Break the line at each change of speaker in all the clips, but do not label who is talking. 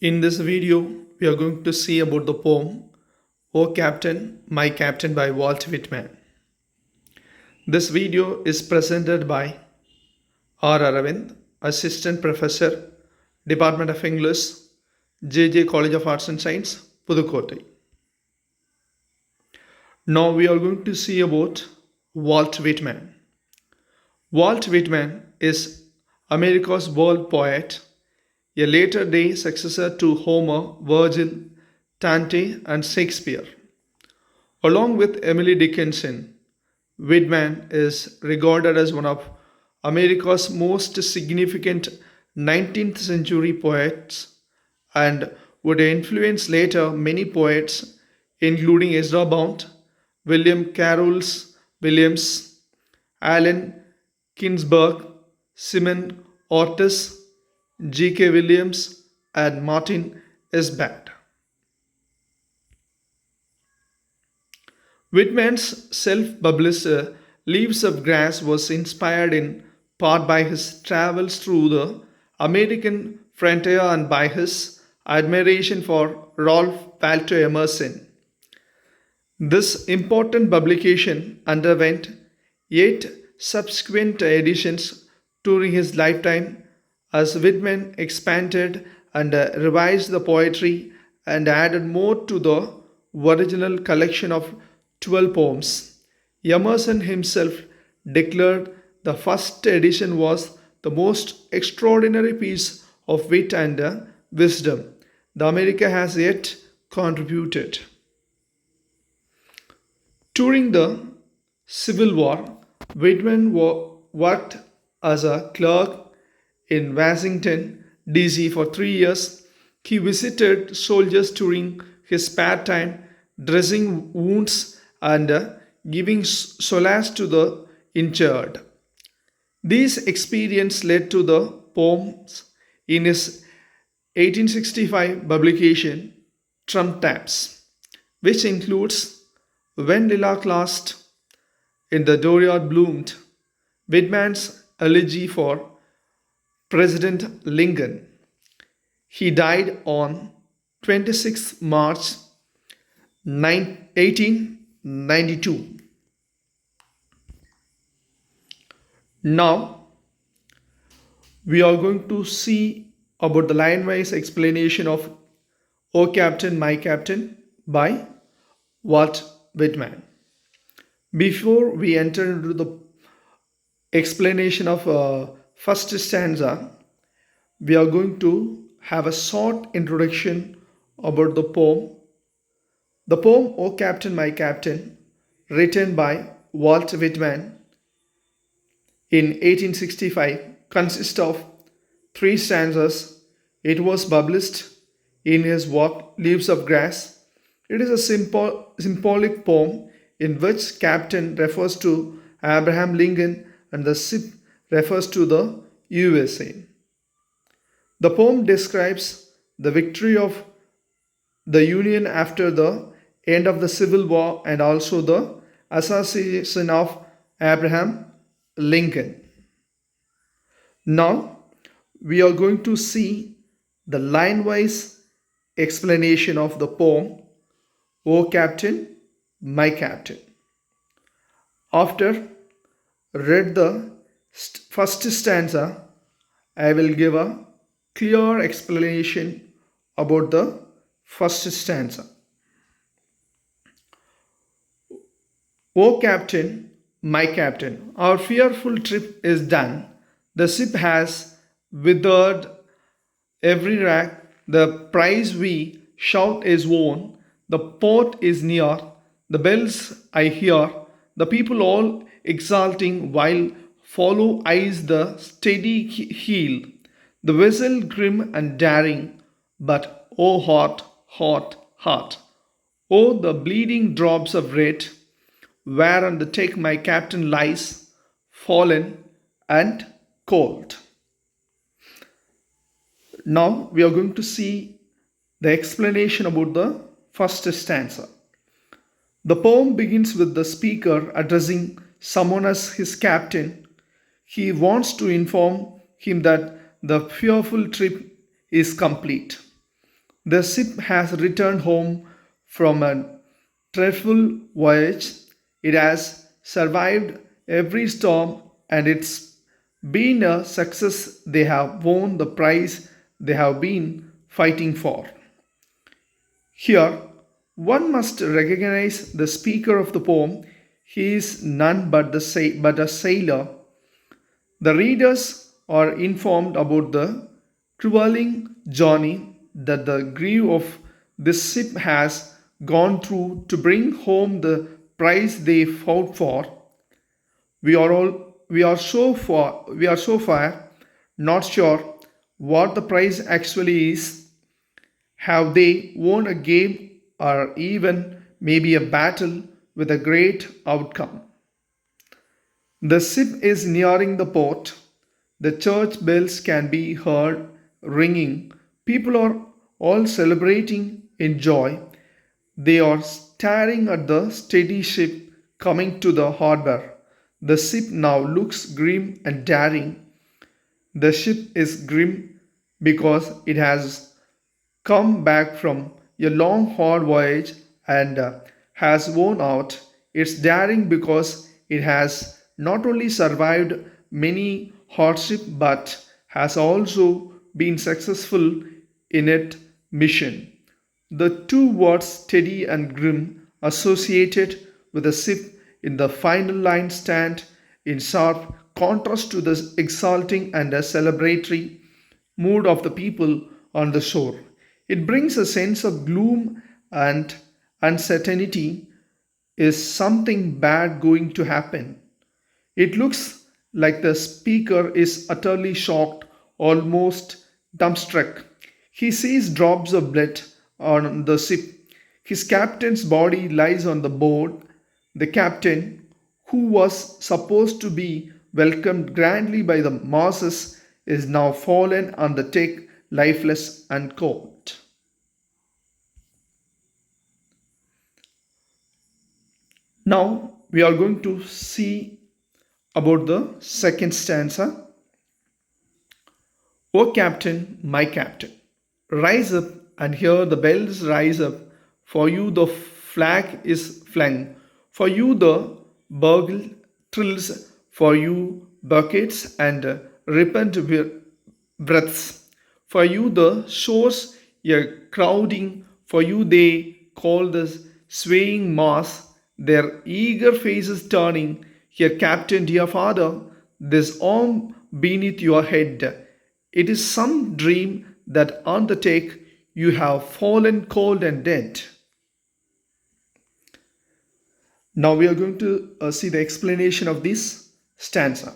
In this video, we are going to see about the poem O Captain, My Captain by Walt Whitman. This video is presented by R Aravind, Assistant Professor, Department of English, JJ College of Arts and Science, Pudukkottai. Now we are going to see about Walt Whitman. Walt Whitman is America's world poet, a later day successor to Homer, Virgil, Dante, and Shakespeare. Along with Emily Dickinson, Whitman is regarded as one of America's most significant 19th century poets and would influence later many poets, including Ezra Pound, William Carroll Williams, Allen Ginsberg, Simon Ortiz, G.K. Williams, and Martin Esbat. Whitman's self-published Leaves of Grass was inspired in part by his travels through the American frontier and by his admiration for Ralph Waldo Emerson. This important publication underwent 8 subsequent editions during his lifetime as Whitman expanded and revised the poetry and added more to the original collection of 12 poems. Emerson himself declared the first edition was the most extraordinary piece of wit and wisdom the America has yet contributed. During the Civil War, Whitman worked as a clerk in Washington, D.C. for 3 years. He visited soldiers during his spare time, dressing wounds and giving solace to the injured. These experiences led to the poems in his 1865 publication, Trump Taps, which includes When Lilac Last, In the Dooryard Bloomed, Whitman's elegy for President Lincoln. He died on 26 March 1892. Now, we are going to see about the line-wise explanation of O Captain, My Captain by Walt Whitman. Before we enter into the explanation of first stanza, we are going to have a short introduction about the poem. The poem O Captain, My Captain, written by Walt Whitman in 1865, consists of 3 stanzas. It was published in his work Leaves of Grass. It is a symbolic poem in which Captain refers to Abraham Lincoln and the ship refers to the USA. The poem describes the victory of the Union after the end of the Civil War and also the assassination of Abraham Lincoln. Now, we are going to see the line-wise explanation of the poem O Captain, My Captain. After read the first stanza, I will give a clear explanation about the first stanza. O Captain, my Captain, our fearful trip is done. The ship has withered every rack. The prize we shout is won. The port is near. The bells I hear. The people all exulting while follow eyes the steady heel. The vessel grim and daring, but oh hot, hot, hot. Oh the bleeding drops of red, where on the deck my captain lies, fallen and cold. Now we are going to see the explanation about the first stanza. The poem begins with the speaker addressing someone as his captain. He wants to inform him that the fearful trip is complete. The ship has returned home from a dreadful voyage. It has survived every storm and it's been a success. They have won the prize they have been fighting for. Here, one must recognize the speaker of the poem. He is none but, but a sailor. The readers are informed about the troubling journey that the crew of this ship has gone through to bring home the prize they fought for. We are so far not sure what the prize actually is. Have they won a game or even maybe a battle with a great outcome? The ship is nearing the port. The church bells can be heard ringing. People are all celebrating in joy. They are staring at the steady ship coming to the harbor. The ship now looks grim and daring. The ship is grim because it has come back from a long hard voyage and has worn out. It's daring because it has not only survived many hardships but has also been successful in its mission. The two words steady and grim associated with the ship in the final line stand in sharp contrast to the exalting and celebratory mood of the people on the shore. It brings a sense of gloom and uncertainty. Is something bad going to happen? It looks like the speaker is utterly shocked, almost dumbstruck. He sees drops of blood on the ship. His captain's body lies on the board. The captain, who was supposed to be welcomed grandly by the masses, is now fallen on the deck, lifeless and cold. Now we are going to see about the second stanza. O captain, my captain, rise up and hear the bells rise up. For you the flag is flung. For you the bugle trills. For you buckets and ripped breaths. For you the shores are crowding. For you they call the swaying mass. Their eager faces turning. Here, captain, dear father, this arm beneath your head. It is some dream that on the take you have fallen cold and dead. Now we are going to see the explanation of this stanza.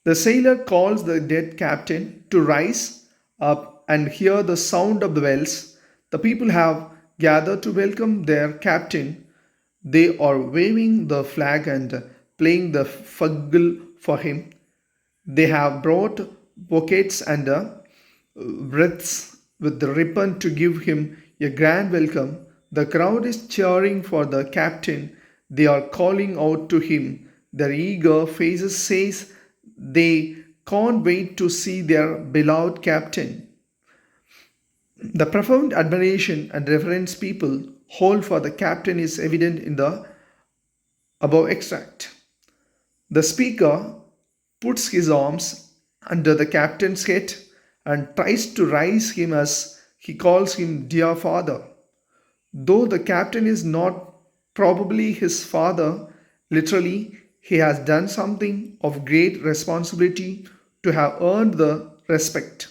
The sailor calls the dead captain to rise up and hear the sound of the bells. The people have gathered to welcome their captain. They are waving the flag and playing the fugle for him. They have brought bouquets and wreaths with the ribbon to give him a grand welcome. The crowd is cheering for the captain. They are calling out to him. Their eager faces says they can't wait to see their beloved captain. The profound admiration and reverence people hold for the captain is evident in the above extract. The speaker puts his arms under the captain's head and tries to raise him as he calls him dear father. Though the captain is not probably his father, literally, he has done something of great responsibility to have earned the respect.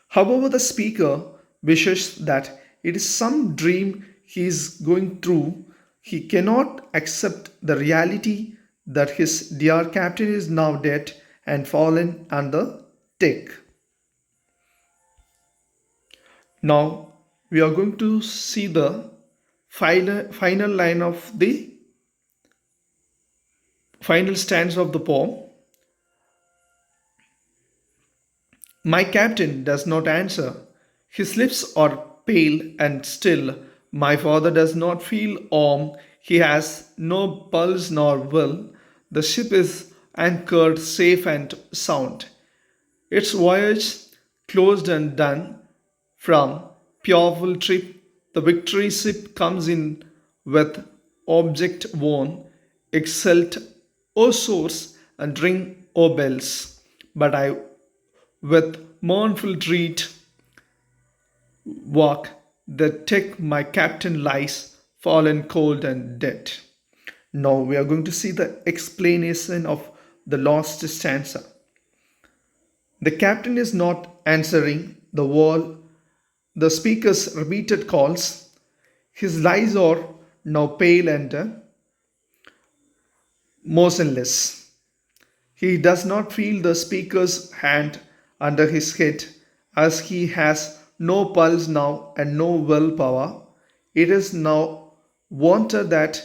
However, the speaker wishes that it is some dream he is going through. He cannot accept the reality that his dear captain is now dead and fallen on the deck. Now we are going to see the final line of the final stanza of the poem. My captain does not answer. His lips are pale and still. My father does not feel warm. He has no pulse nor will. The ship is anchored safe and sound. Its voyage closed and done. From Pureful Trip, the victory ship comes in with object worn, exult, O swords, and ring, O bells. But I, with mournful dread, walk the deck my captain lies, fallen cold and dead. Now we are going to see the explanation of the lost stanza. The captain is not answering the wall, the speaker's repeated calls. His eyes are now pale and motionless. He does not feel the speaker's hand under his head as he has no pulse now and no willpower. It is now wanted that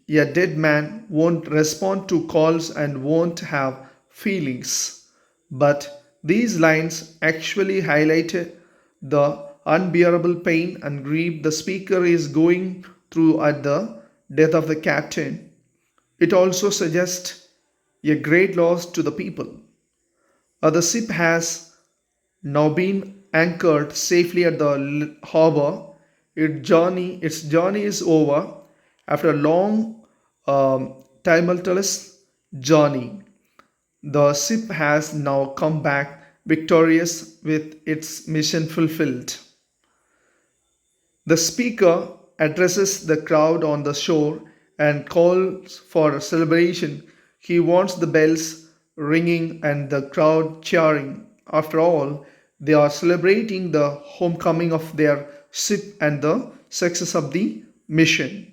a dead man won't respond to calls and won't have feelings. But these lines actually highlight the unbearable pain and grief the speaker is going through at the death of the captain. It also suggests a great loss to the people. The ship has now been anchored safely at the harbor. Its journey is over after a long, tumultuous journey. The ship has now come back victorious with its mission fulfilled. The speaker addresses the crowd on the shore and calls for a celebration. He wants the bells ringing and the crowd cheering. After all, they are celebrating the homecoming of their ship and the success of the mission.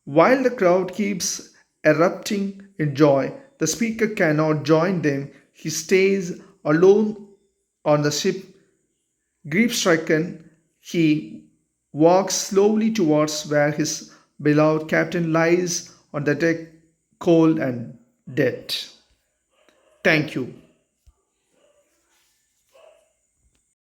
While the crowd keeps erupting in joy, the speaker cannot join them. He stays alone on the ship. Grief stricken, he walks slowly towards where his beloved captain lies on the deck, cold and dead. Thank you.